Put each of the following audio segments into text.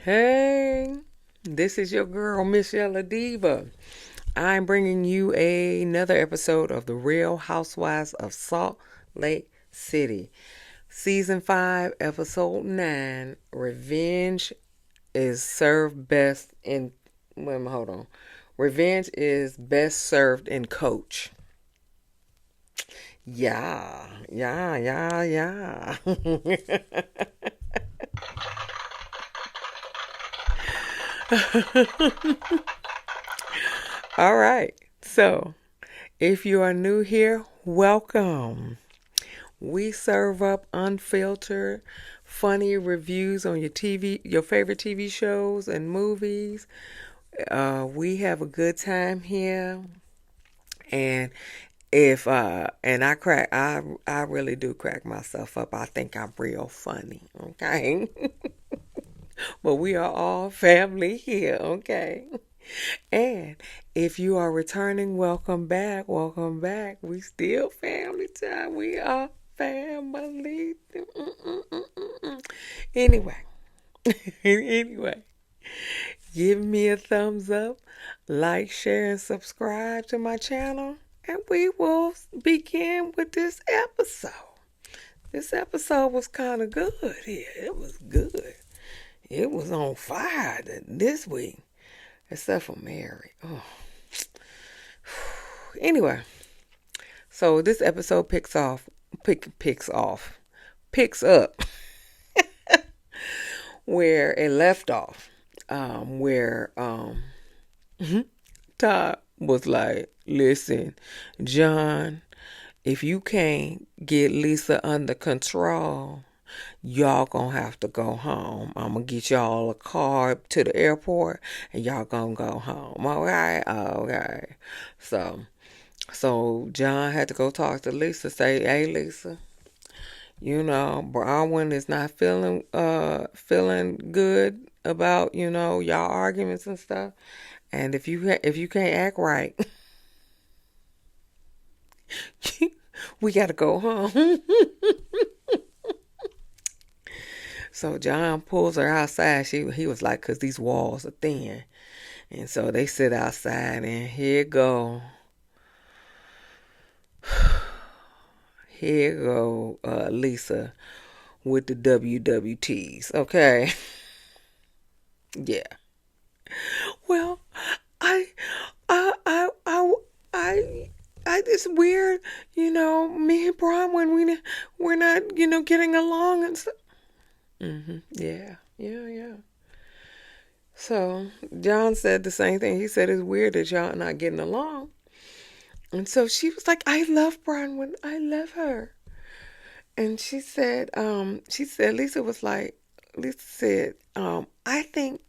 Hey, this is your girl, msyelladiva. I'm bringing you another episode of The Real Housewives of Salt Lake City. Season 5, Episode 9, Revenge is served best in... Wait a minute, hold on. Revenge is best served in Coach. Yeah. All right. So, if you are new here, welcome. We serve up unfiltered, funny reviews on your favorite TV shows and movies. We have a good time here, and I really do crack myself up. I think I'm real funny. Okay, but we are all family here. Okay. And if you are returning, welcome back. Welcome back. We still family time. We are family. Anyway, anyway, give me a thumbs up, like, share, and subscribe to my channel. And we will begin with this episode. This episode was kind of good here. It was good. It was on fire this week. Except for Mary. Oh. Anyway, so this episode picks up where it left off. Where Todd was like, listen, John, if you can't get Lisa under control, y'all gonna have to go home. I'm gonna get y'all a car to the airport and y'all gonna go home. Okay. So John had to go talk to Lisa, say, hey Lisa, Bronwyn is not feeling good about, y'all arguments and stuff. And if you can't act right, we gotta go home. So John pulls her outside. He was like, cause these walls are thin. And so they sit outside and here go. Here go Lisa with the WWTs. Okay. Yeah. Well, I it's weird, me and Bronwyn, we're not, getting along and stuff. Yeah. So John said the same thing. He said it's weird that y'all not getting along. And so she was like, I love Bronwyn. I love her. And Lisa said, I think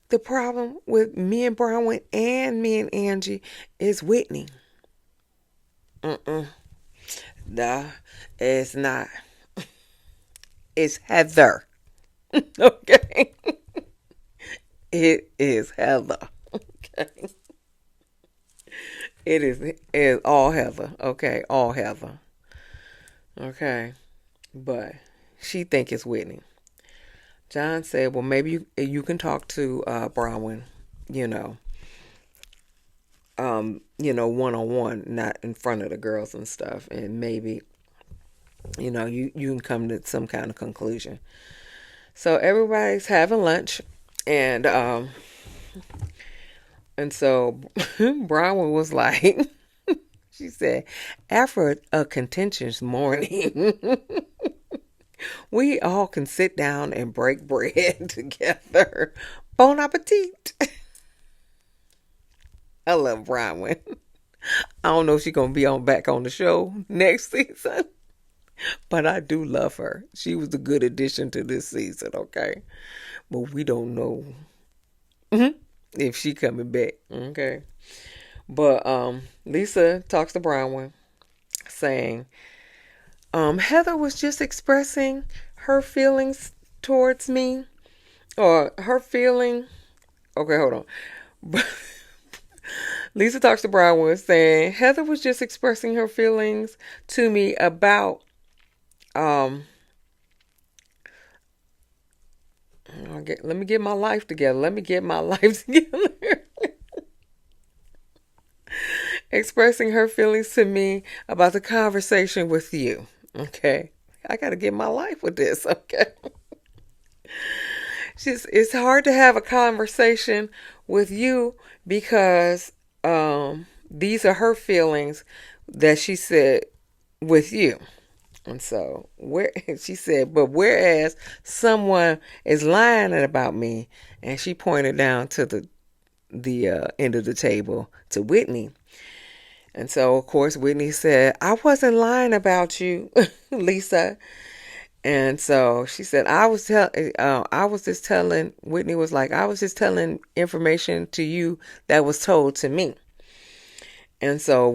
the problem with me and Bronwyn and me and Angie is Whitney. Nah, it's not. It's Heather. Okay. It is Heather. Okay. It is all Heather. Okay. All Heather. Okay. But she think it's Whitney. John said, well, maybe you can talk to Bronwyn, one-on-one, not in front of the girls and stuff. And maybe, you can come to some kind of conclusion. So everybody's having lunch, and so Bronwyn was like, she said, after a contentious morning, we all can sit down and break bread together. Bon appetit. I love Bronwyn. I don't know if she's gonna be back on the show next season, but I do love her. She was a good addition to this season, okay? But we don't know if she coming back, okay? But Lisa talks to Bronwyn, saying, Heather was just expressing her feelings towards me, or her feeling. Okay, hold on. Lisa talks to Bronwyn, saying Heather was just expressing her feelings to me about Let me get my life together. Let me get my life together. Expressing her feelings to me about the conversation with you. Okay. I got to get my life with this. Okay. It's hard to have a conversation with you because these are her feelings that she said with you. And so, where she said, but whereas someone is lying about me, and she pointed down to the end of the table to Whitney. And so, of course, Whitney said, I wasn't lying about you, Lisa. And so she said, I was just telling, Whitney was like, I was just telling information to you that was told to me. And so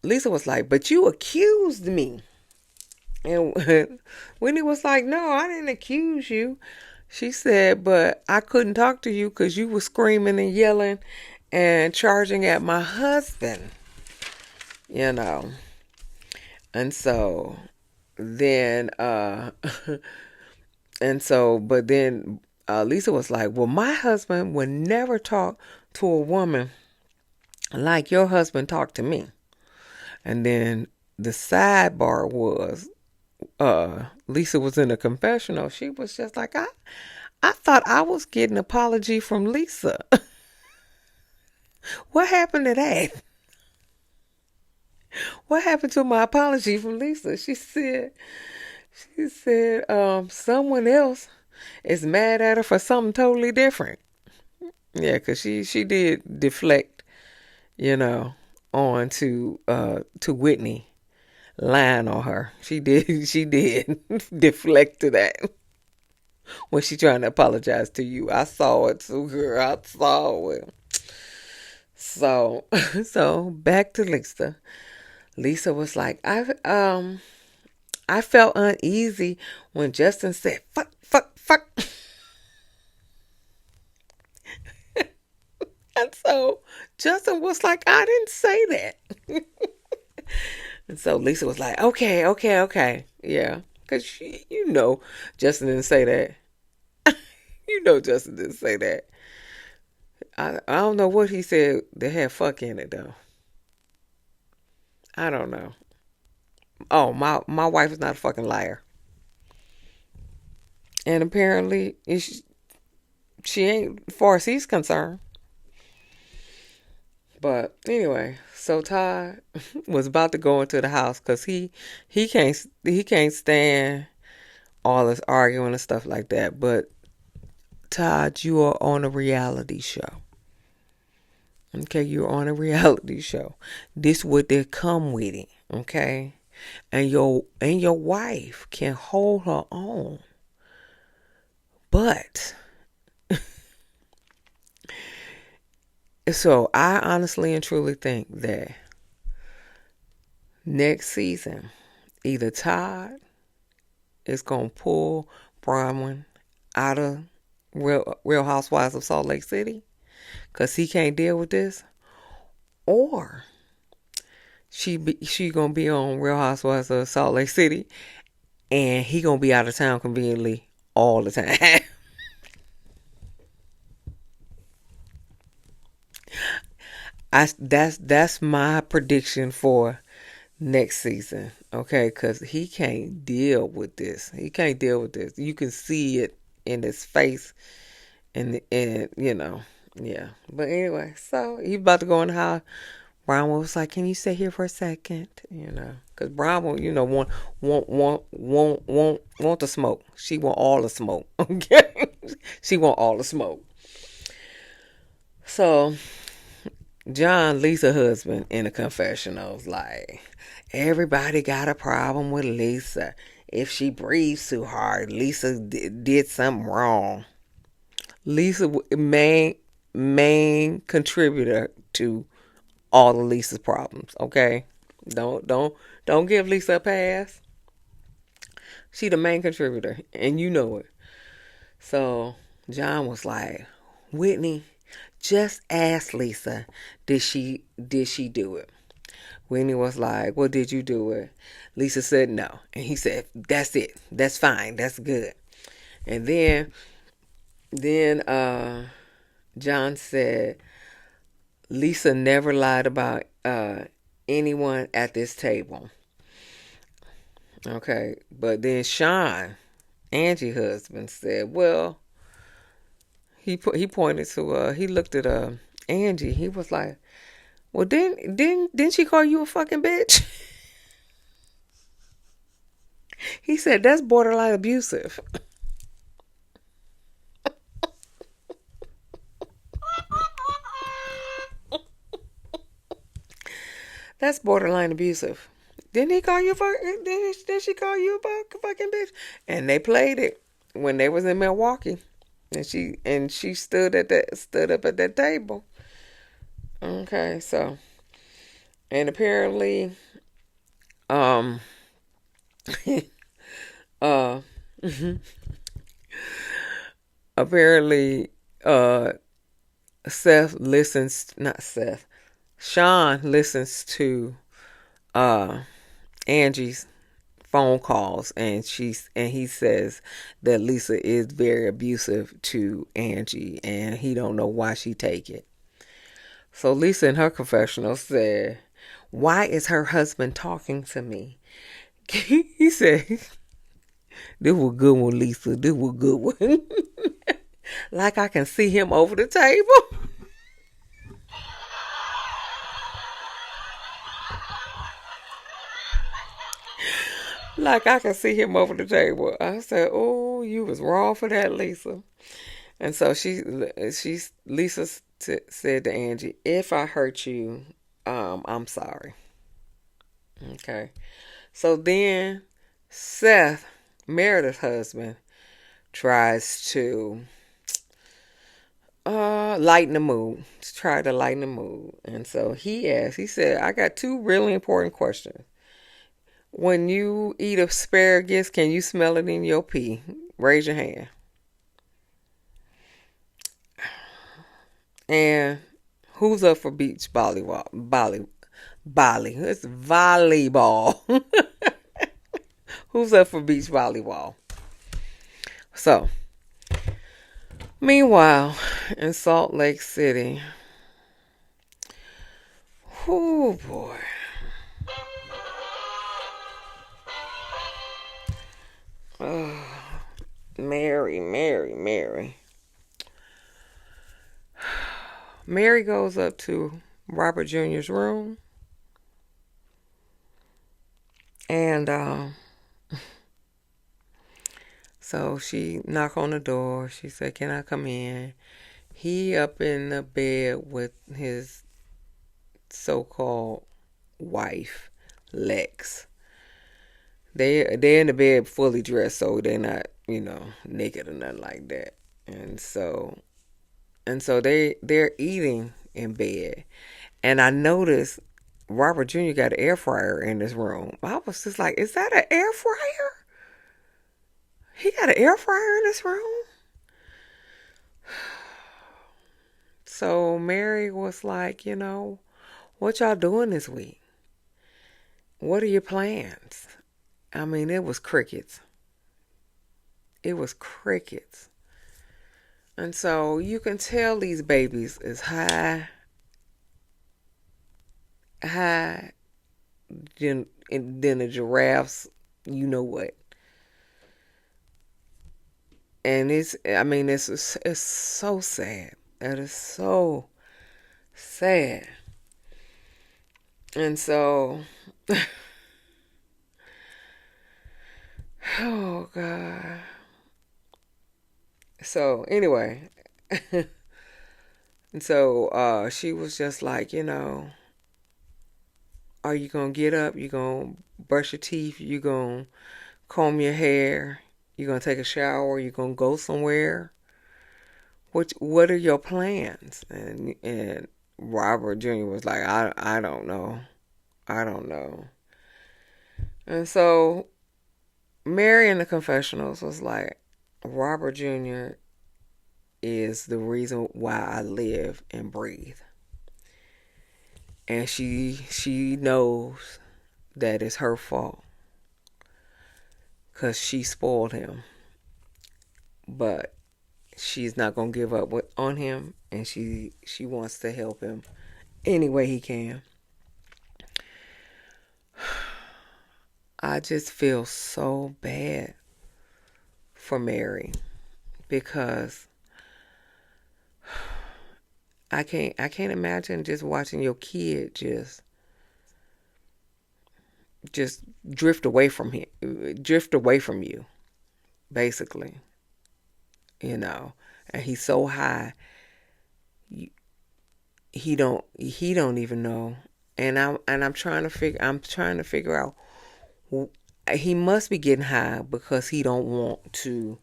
Lisa was like, but you accused me. And Whitney was like, no, I didn't accuse you. She said, but I couldn't talk to you because you were screaming and yelling and charging at my husband, you know. And so then, but then Lisa was like, well, my husband would never talk to a woman like your husband talked to me. And then the sidebar was, Lisa was in a confessional. She was just like, I thought I was getting an apology from Lisa. What happened to that? What happened to my apology from Lisa? She said, someone else is mad at her for something totally different. Yeah, because she did deflect, you know, on to Whitney lying on her. She did deflect to that when she trying to apologize to you. I saw it too, girl. I saw it. So back to Lisa. Lisa was like, I felt uneasy when Justin said fuck, fuck, fuck. And so Justin was like, I didn't say that. And so Lisa was like, okay. Yeah. Because, Justin didn't say that. Justin didn't say that. I don't know what he said that had fuck in it, though. I don't know. Oh, my wife is not a fucking liar. And apparently, she ain't, as far as he's concerned. But anyway, so Todd was about to go into the house because he can't stand all this arguing and stuff like that. But Todd, you are on a reality show. Okay, you're on a reality show. This what they come with it. Okay, and your wife can hold her own, but. So I honestly and truly think that next season, either Todd is going to pull Bronwyn out of Real Housewives of Salt Lake City because he can't deal with this, or she going to be on Real Housewives of Salt Lake City and he going to be out of town conveniently all the time. That's my prediction for next season, okay? Because he can't deal with this. He can't deal with this. You can see it in his face, and yeah. But anyway, so he about to go in the house. Bronwyn was like, "Can you stay here for a second?" Because Bronwyn, want the smoke. She want all the smoke. Okay, she want all the smoke. So. John, Lisa's husband, in the confessionals, like, everybody got a problem with Lisa. If she breathes too hard, Lisa did something wrong. Lisa, main contributor to all of Lisa's problems. Okay, don't give Lisa a pass. She the main contributor, and you know it. So John was like, Whitney, just ask Lisa, did she do it? Whitney was like, well, did you do it? Lisa said no. And he said, that's it. That's fine. That's good. And then Then John said Lisa never lied about anyone at this table. Okay, but then Shawn, Angie's husband, said, "Well, he pointed to he looked at Angie. He was like, well, didn't she call you a fucking bitch?" He said that's borderline abusive. That's borderline abusive. Didn't he call you a fucking? Did she call you a fucking bitch? And they played it when they was in Milwaukee, and she stood up at that table. Okay, so and apparently, um, uh, apparently, Seth listens. Not Seth. Shawn listens to uh Angie's phone calls, and he says that Lisa is very abusive to Angie and he don't know why she take it. So Lisa in her confessional said, "Why is her husband talking to me?" He said, "This was a good one, Lisa. This was a good one." Like I can see him over the table. Like I can see him over the table. I said, "Oh, you was wrong for that, Lisa." And so Lisa said to Angie, "If I hurt you, I'm sorry." Okay. So then Seth, Meredith's husband, tries to lighten the mood. Try to lighten the mood. And so he said, "I got two really important questions. When you eat asparagus, can you smell it in your pee? Raise your hand. And who's up for beach volleyball? It's volleyball. Who's up for beach volleyball?" So, meanwhile, in Salt Lake City, oh boy. Oh, Mary. Mary goes up to Robert Jr.'s room and so she knocked on the door. She said, "Can I come in?" He up in the bed with his so-called wife, Lex. They're in the bed fully dressed, so they're not, naked or nothing like that. And so they're eating in bed. And I noticed Robert Jr. got an air fryer in his room. I was just like, is that an air fryer? He got an air fryer in his room? So Mary was like, what y'all doing this week? What are your plans? I mean, it was crickets. It was crickets. And so you can tell these babies is high than the giraffes, you know what. And it's so sad. That is so sad. And so, oh God. So anyway, and so she was just like, are you gonna get up? You gonna brush your teeth? You gonna comb your hair? You gonna take a shower? You gonna go somewhere? What are your plans? And Robert Jr. was like, I don't know. I don't know. And so Mary in the confessionals was like, Robert Jr. is the reason why I live and breathe. And she knows that it's her fault because she spoiled him. But she's not gonna give up on him, and she wants to help him any way he can. I just feel so bad for Mary because I can't imagine just watching your kid just drift away from you, basically, and he's so high, he don't even know. And I'm trying to figure out, he must be getting high because he don't want to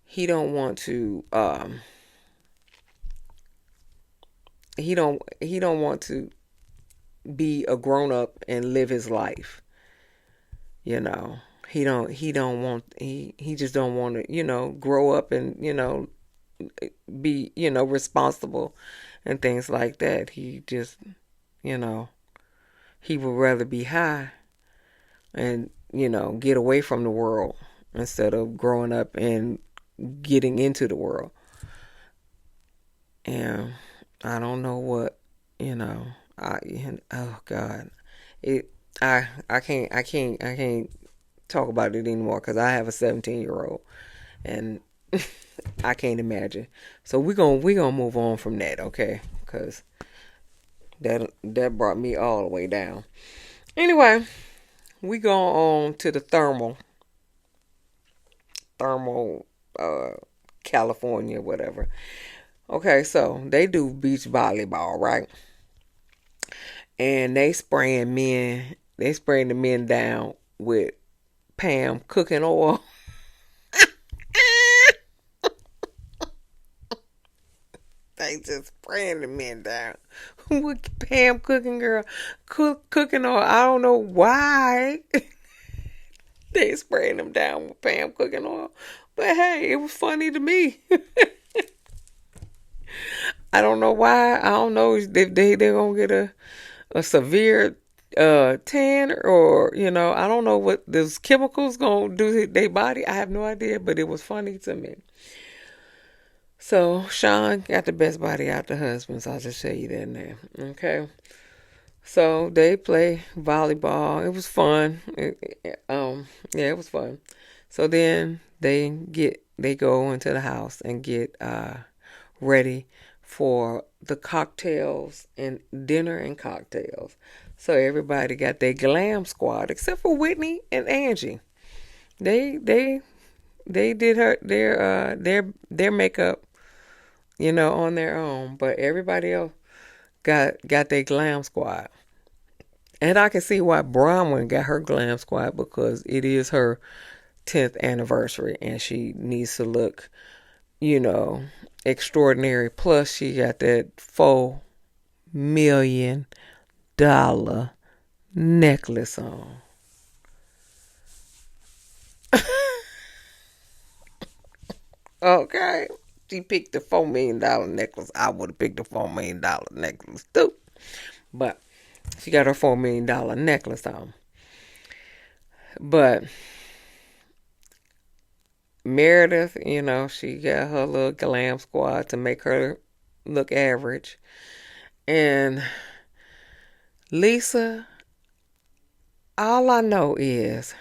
he don't want to be a grown up and live his life. You know, he just don't want to, grow up and, be, responsible and things like that. He just, you know, he would rather be high and, get away from the world instead of growing up and getting into the world. And I don't know what, you know, oh God, it, I can't talk about it anymore because I have a 17-year-old and I can't imagine. So we gonna move on from that, okay? Because that brought me all the way down. Anyway, we go on to the thermal, California, whatever. Okay, so they do beach volleyball, right? And they spraying the men down with Pam cooking oil. They just spraying the men down with Pam cooking, girl, cooking oil. I don't know why they spraying them down with Pam cooking oil, but hey, it was funny to me. I don't know why. I don't know if they're gonna get a severe tan, or I don't know what those chemicals gonna do to their body. I have no idea, but it was funny to me. So Shawn got the best body out the husbands. I'll just tell you that now. Okay. So they play volleyball. It was fun. Yeah, it was fun. So then they go into the house and get ready for the cocktails and dinner and cocktails. So everybody got their glam squad except for Whitney and Angie. They did their makeup, on their own, but everybody else got their glam squad. And I can see why Bronwyn got her glam squad, because it is her 10th anniversary and she needs to look, you know, extraordinary. Plus, she got that $4 million necklace on. Okay. She picked the $4 million necklace. I would have picked the $4 million necklace too. But she got her $4 million necklace on. But Meredith, she got her little glam squad to make her look average. And Lisa, all I know is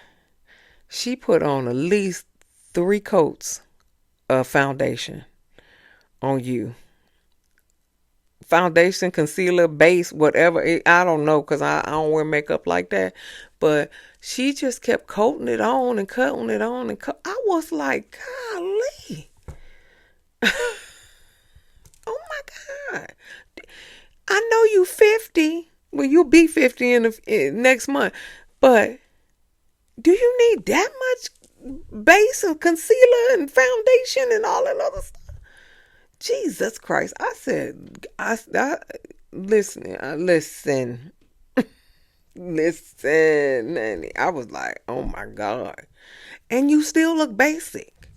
she put on at least 3 coats of foundation on you. Foundation, concealer, base, whatever. I don't know, because I don't wear makeup like that. But she just kept coating it on and coating it on. I was like, golly. Oh my God. I know you 50. Well, you'll be 50 in next month. But do you need that much base and concealer and foundation and all that other stuff? Jesus Christ. I said, listen, Nanny. I was like, oh my God. And you still look basic.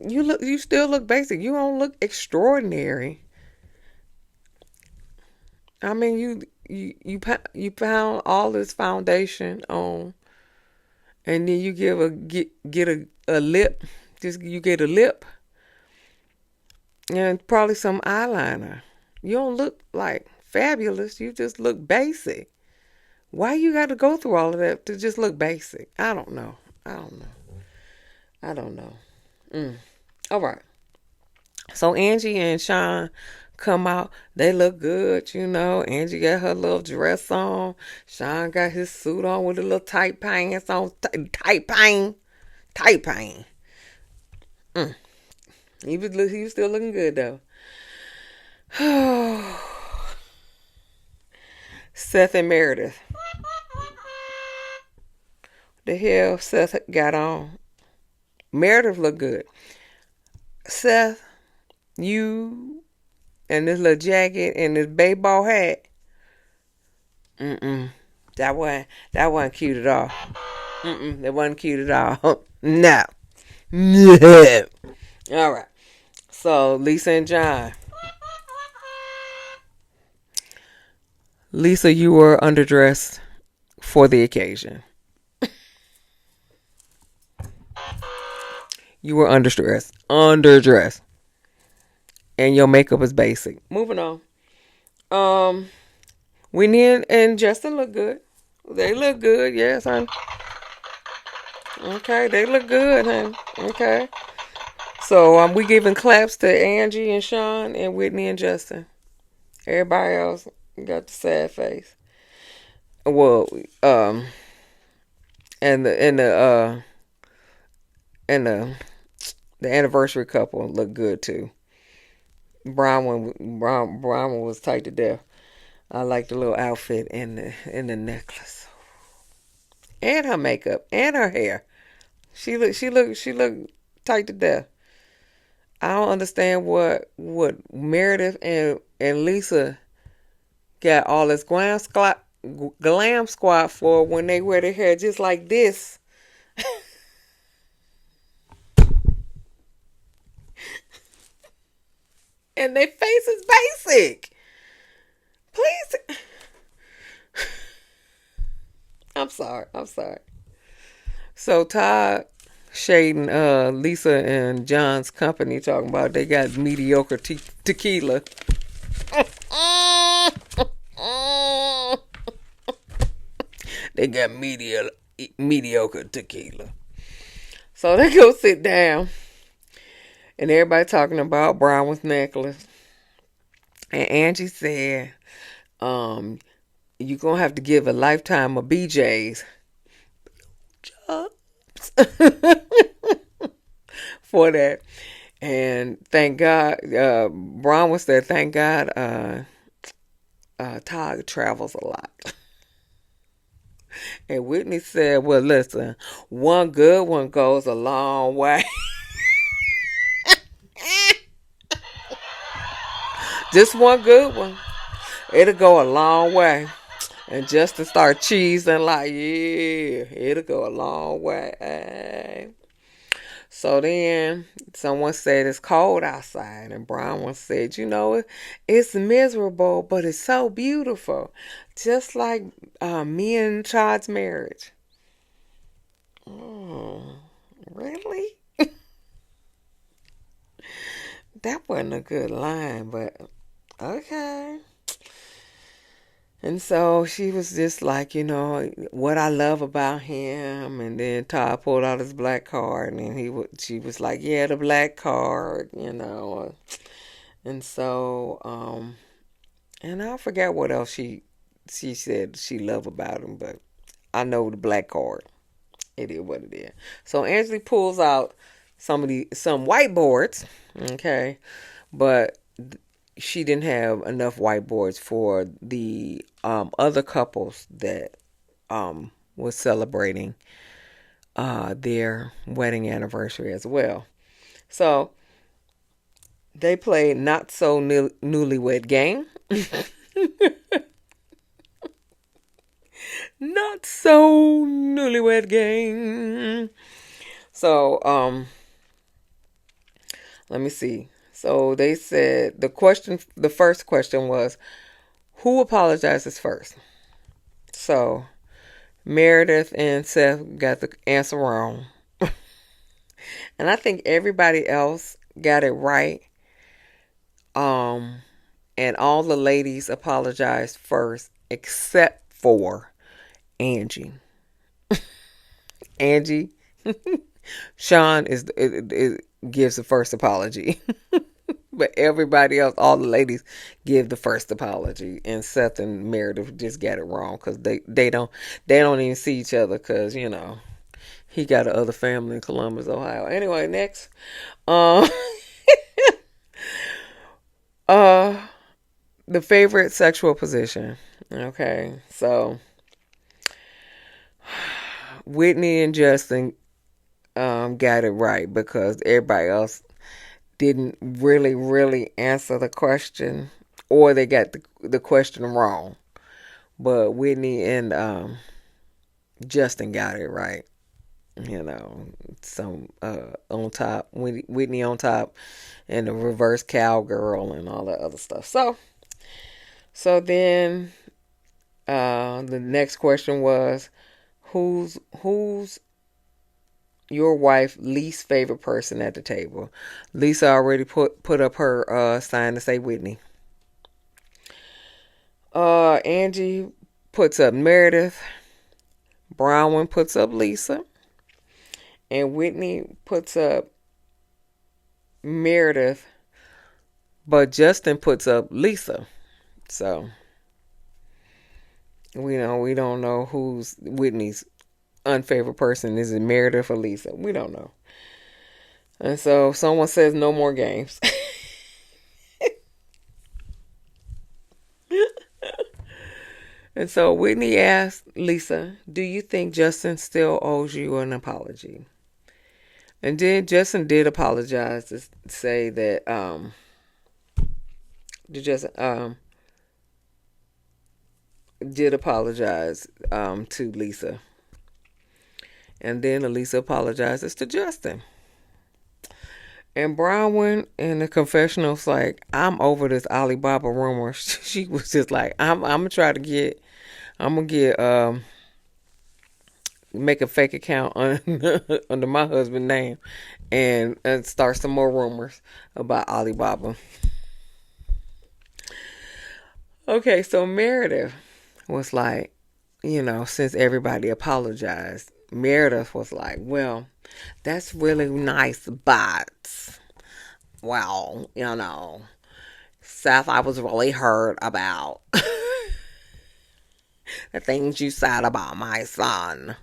You still look basic. You don't look extraordinary. I mean, you found all this foundation on, and then you get a lip. Just you get a lip and probably some eyeliner. You don't look like fabulous. You just look basic. Why you got to go through all of that to just look basic? I don't know. I don't know. I don't know. All right. So Angie and Shawn come out. They look good, you know. Angie got her little dress on. Shawn got his suit on with a little tight pants on. Tight pants. Tight pants. He was still looking good though. Seth and Meredith. The hell Seth got on. Meredith looked good. Seth, you and this little jacket and this baseball hat. That wasn't cute at all. That wasn't cute at all. No. No. All right. So Lisa and John. Lisa, you were underdressed for the occasion. You were underdressed. And your makeup is basic. Moving on. Whitney and Justin look good. They look good, yes, honey. Okay, they look good, honey. Okay. So we giving claps to Angie and Shawn and Whitney and Justin. Everybody else got the sad face. Well, and the anniversary couple looked good too. Bronwyn was tight to death. I like the little outfit and the necklace, and her makeup and her hair. She looked tight to death. I don't understand what Meredith and Lisa got all this glam squad for when they wear their hair just like this. And their face is basic. Please. I'm sorry. So Todd shading Lisa and John's company, talking about they got mediocre tequila. They got mediocre tequila. So they go sit down. And everybody talking about Bronwyn's necklace. And Angie said, you're going to have to give a lifetime of BJ's jobs for that. And thank God, Bronwyn said, thank God Todd travels a lot. And Whitney said, well, listen, one good one goes a long way. Just one good one. It'll go a long way. And just to start cheesing like, yeah, it'll go a long way. So then someone said it's cold outside. And Bronwyn said, you know, it's miserable, but it's so beautiful. Just like me and Todd's marriage. Oh, really? That wasn't a good line, but okay. And so she was just like, you know, what I love about him. And then Todd pulled out his black card, and she was like, yeah, the black card, you know. And so, and I forgot what else she said she loved about him, but I know the black card. It is what it is. So Angela pulls out some whiteboards, okay, but she didn't have enough whiteboards for the other couples that was celebrating their wedding anniversary as well. So they played Not So Newlywed Game. Not So Newlywed Game. So let me see. So they said the first question was, who apologizes first? So Meredith and Seth got the answer wrong. And I think everybody else got it right. Um, and all the ladies apologized first, except for Angie. Angie, Shawn it gives the first apology, but everybody else, all the ladies, give the first apology, and Seth and Meredith just got it wrong because they don't even see each other because he got a other family in Columbus, Ohio. Anyway, next, uh, uh, the favorite sexual position. Okay, so Whitney and Justin got it right because everybody else didn't really answer the question, or they got the question wrong. But Whitney and Justin got it right. Some on top, Whitney on top, and the reverse cowgirl and all that other stuff. So then the next question was, who's your wife least favorite person at the table? Lisa already put up her sign to say Whitney. Angie puts up Meredith. Bronwyn puts up Lisa. And Whitney puts up Meredith. But Justin puts up Lisa. So we don't know who's Whitney's unfavorite person. Is it Meredith or Lisa? We don't know. And so someone says no more games. And so Whitney asked Lisa, do you think Justin still owes you an apology? And then Justin did apologize to say that Justin did apologize to Lisa. And then Lisa apologizes to Justin. And Bronwyn in the confessional was like, I'm over this Alibaba rumor. She was just like, I'm gonna try to get, I'm gonna get, make a fake account under my husband's name, and start some more rumors about Alibaba. Okay, so Meredith was like, since everybody apologized, Meredith was like, well, that's really nice, but, well, Seth, I was really hurt about the things you said about my son.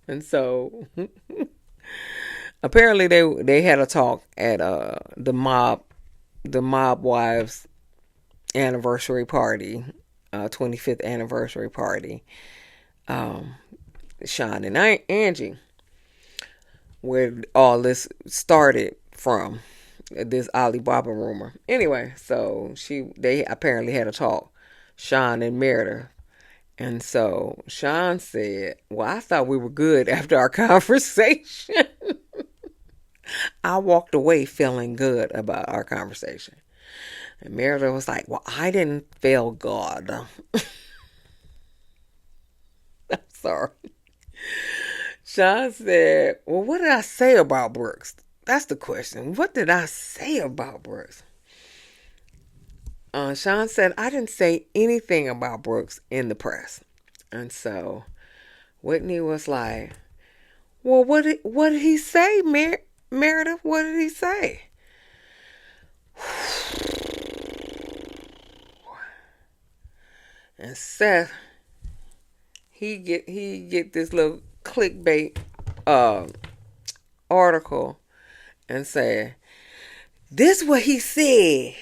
And so, apparently they had a talk at the mob wives anniversary party, 25th anniversary party. Shawn and Angie, where all this started from, this Alibaba rumor. Anyway, so they apparently had a talk, Shawn and Meredith. And so Shawn said, well, I thought we were good after our conversation. I walked away feeling good about our conversation. And Meredith was like, well, I didn't feel good. I'm sorry. Shawn said, well, what did I say about Brooks? That's the question. What did I say about Brooks? Shawn said, I didn't say anything about Brooks in the press. And so Whitney was like, well, what did he say, Meredith? What did he say? And Seth, he get this little clickbait article and say, this what he said,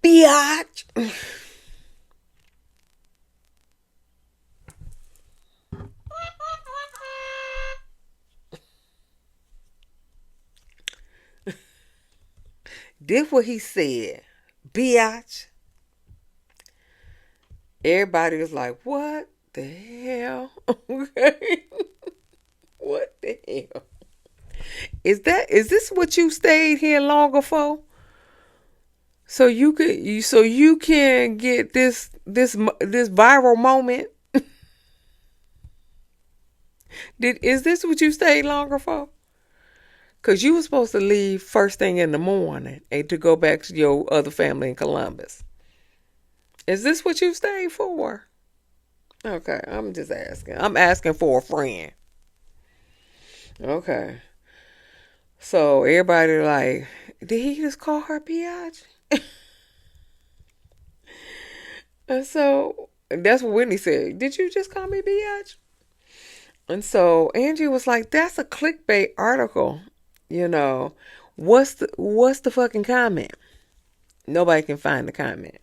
biatch. This what he said, biatch. Everybody was like, what the hell? Okay. What the hell? Is this what you stayed here longer for? So you can get this viral moment? Is this what you stayed longer for? Because you were supposed to leave first thing in the morning and to go back to your other family in Columbus. Is this what you stayed for? Okay, I'm just asking. I'm asking for a friend. Okay. So everybody like, did he just call her biatch? And so that's what Whitney said. Did you just call me biatch? And so Angie was like, that's a clickbait article. You know, what's the fucking comment? Nobody can find the comment.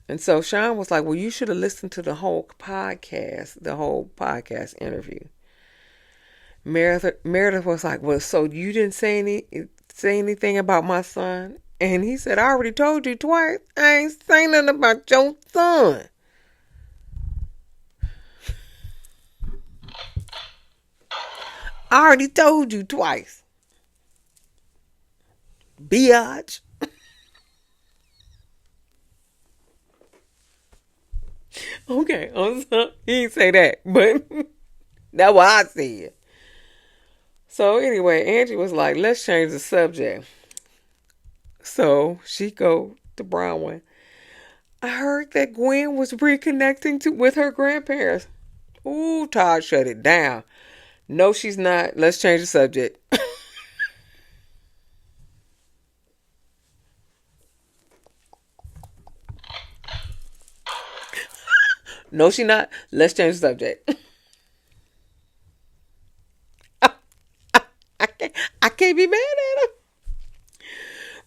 And so Shawn was like, well, you should have listened to the whole podcast interview. Meredith was like, well, so you didn't say anything about my son? And he said, I already told you twice. I ain't saying nothing about your son. I already told you twice. Biatch. Okay, he didn't say that, but that's what I said. So anyway, Angie was like, let's change the subject. So she go to Bronwyn. I heard that Gwen was reconnecting with her grandparents. Ooh, Todd shut it down. No, she's not. Let's change the subject. No, she not. Let's change the subject. I can't be mad at her.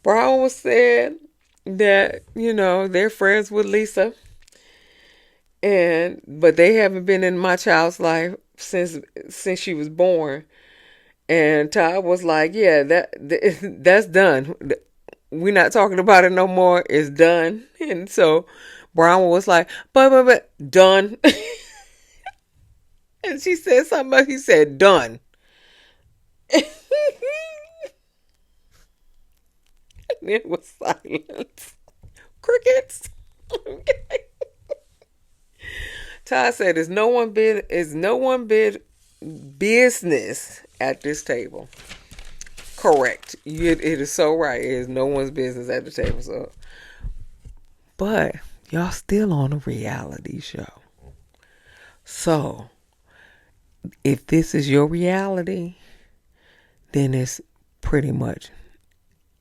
Brown was said that, they're friends with Lisa. But they haven't been in my child's life since she was born. And Todd was like, yeah, that's done. We're not talking about it no more. It's done. And so Brown was like, but done. And she said something, he said done. And it was silence. Crickets. Okay. Todd said, "Is no one bid business at this table?" Correct. It is so right. It is no one's business at the table. So, but y'all still on a reality show. So, if this is your reality, then it's pretty much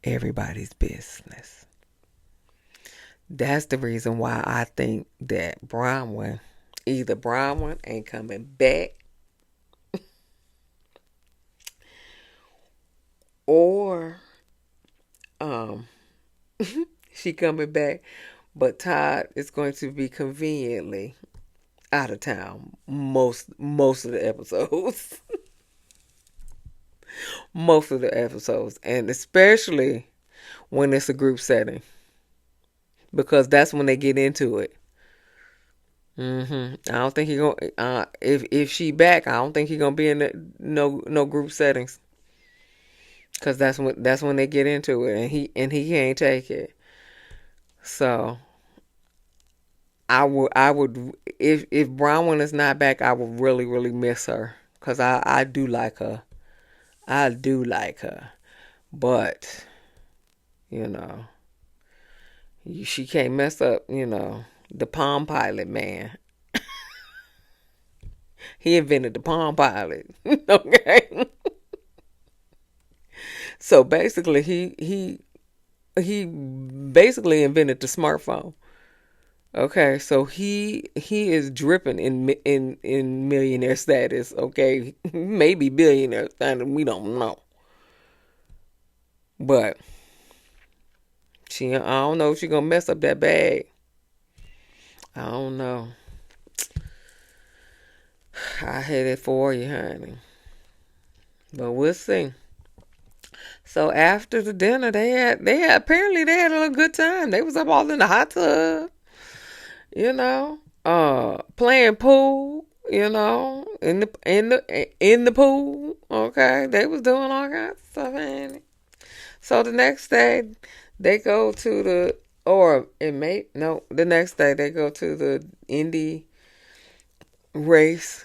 everybody's business. That's the reason why I think that either Bronwyn ain't coming back, or she coming back, but Todd is going to be conveniently out of town most of the episodes. Most of the episodes, and especially when it's a group setting, because that's when they get into it. I don't think he gonna. If she back, I don't think he gonna be in no group settings, because that's when they get into it, and he can't take it. So I would if Bronwyn is not back, I would really really miss her, because I do like her. I do like her, but she can't mess up, the Palm Pilot man. He invented the Palm Pilot. Okay. So basically he basically invented the smartphone. Okay, so he is dripping in millionaire status. Okay, maybe billionaire status. We don't know, but I don't know if she's gonna mess up that bag. I don't know. I hate it for you, honey, but we'll see. So after the dinner, apparently they had a good time. They was up all in the hot tub. Playing pool, in the pool. Okay, they was doing all kinds of stuff, ain't it? So the next day they go to the next day they go to the Indy race.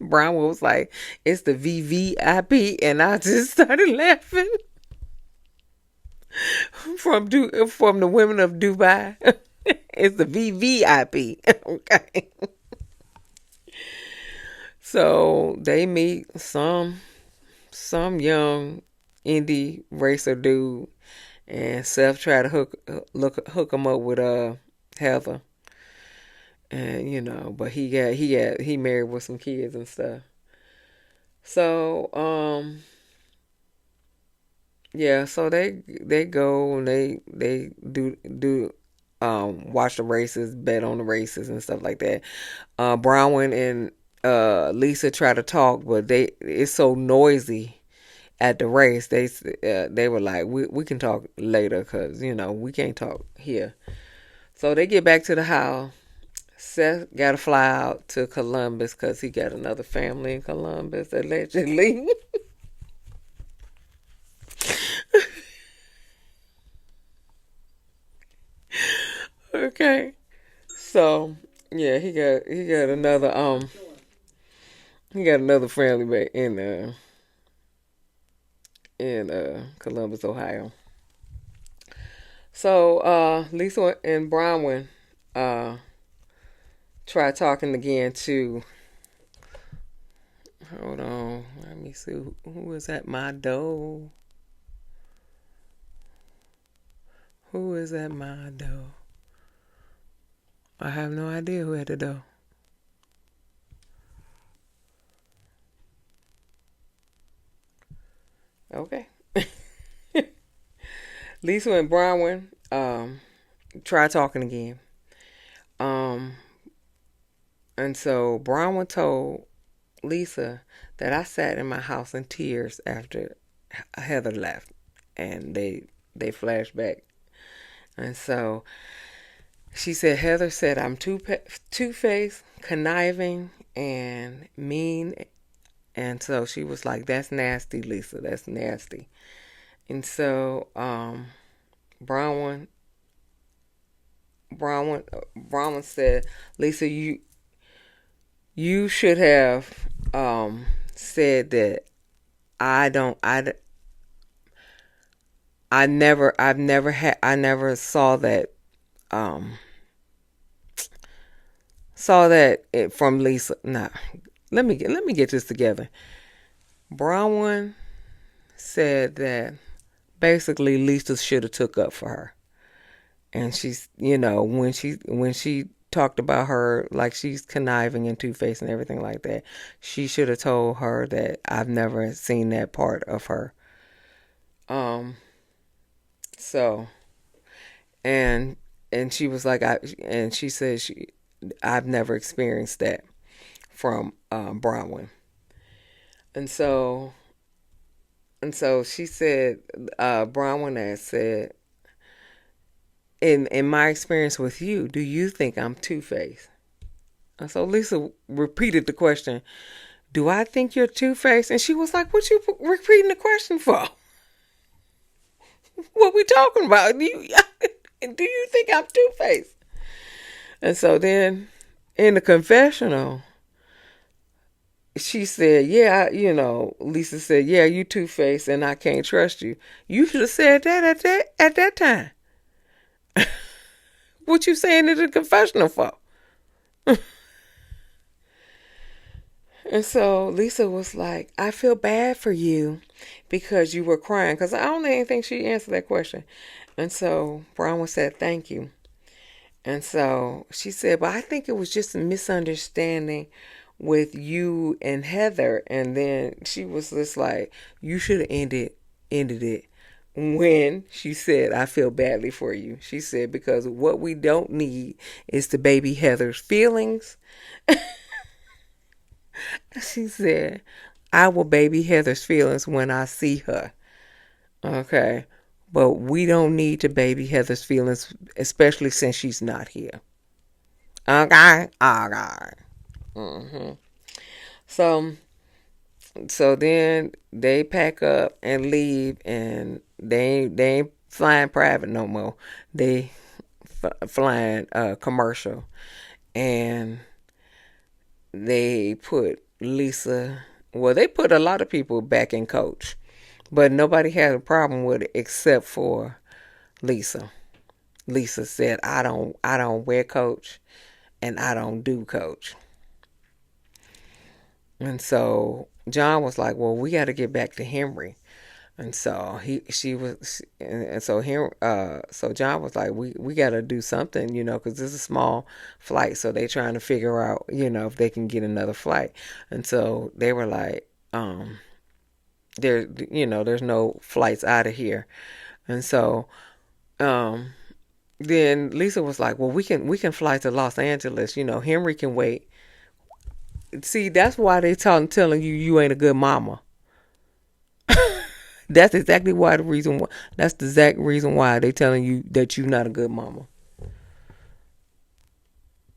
Bronwyn was like, it's the VVIP, and I just started laughing from the women of Dubai. It's the VVIP. Okay. So they meet some young indie racer dude, and Seth tried to hook him up with Heather, and but he married with some kids and stuff. So yeah, so they go and they do watch the races, bet on the races and stuff like that. Bronwyn and Lisa try to talk, but it's so noisy at the race. They were like, we can talk later because we can't talk here. So they get back to the house. Seth got to fly out to Columbus because he got another family in Columbus allegedly. Okay, so yeah, he got another family back in Columbus, Ohio. So Lisa and Bronwyn uh try talking again to, hold on, let me see who is at my door. Who is at my door? I have no idea who at the door. Okay. Lisa and Bronwyn try talking again. Um, and so Bronwyn told Lisa that I sat in my house in tears after Heather left, and they flashed back. And so she said Heather said I'm two-faced, conniving, and mean. And so she was like, "That's nasty, Lisa. That's nasty." And so Bronwyn Bronwyn said, "Lisa, you should have said that I don't I never um saw that from Lisa." Nah, let me get this together. Bronwyn said that basically Lisa should have took up for her, and she's when she talked about her like she's conniving and two-faced and everything like that, she should have told her that I've never seen that part of her. Um, so and and she was like, and she said I've never experienced that from Bronwyn. And so she said, Bronwyn had said, in my experience with you, do you think I'm two-faced? And so Lisa repeated the question, do I think you're two-faced? And she was like, what you repeating the question for? What we talking about? Do you think I'm two-faced? And so then in the confessional, she said, yeah, Lisa said, yeah, you two-faced and I can't trust you. You should have said that at that time. What you saying in the confessional for? And so Lisa was like, I feel bad for you because you were crying. Because I don't even think she answered that question. And so Bronwyn said, thank you. And so she said, but I think it was just a misunderstanding with you and Heather. And then she was just like, you should have ended it when she said, I feel badly for you. She said, because what we don't need is to baby Heather's feelings. She said, I will baby Heather's feelings when I see her. Okay. But we don't need to baby Heather's feelings, especially since she's not here. Okay? Okay. Mm-hmm. So, so then they pack up and leave, and they ain't flying private no more. They flying commercial, and they put Lisa, well, they put a lot of people back in coach, but nobody had a problem with it except for Lisa. Lisa said, I don't wear coach and I don't do coach. And so John was like, well, we got to get back to Henry. And so she was, and so so John was like, we got to do something, because this is a small flight. So they trying to figure out, if they can get another flight. And so they were like, there's no flights out of here. And so, um, then Lisa was like, well, we can fly to Los Angeles. Henry can wait. See, that's why they telling you ain't a good mama. That's exactly why the reason why. That's the exact reason why they telling you that you're not a good mama.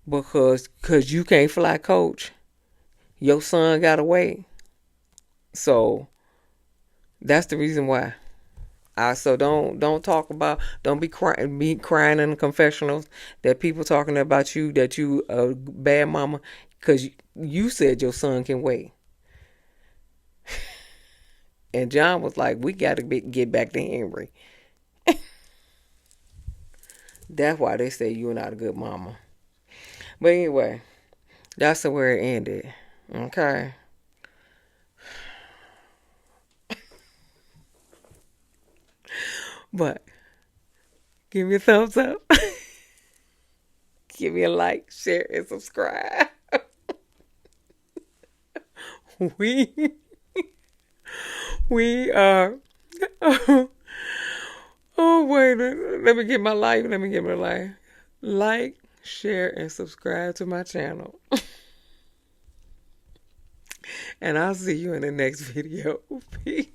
Because you can't fly coach. Your son got away. So that's the reason why. So don't be crying in the confessionals that people talking about you that you a bad mama because you said your son can wait. And John was like, we got to get back to Henry. That's why they say you're not a good mama. But anyway, that's where it ended. Okay. But give me a thumbs up. Give me a like, share, and subscribe. We we are. Oh wait, let me get my life. Let me get my life. Like, share, and subscribe to my channel. And I'll see you in the next video. Peace.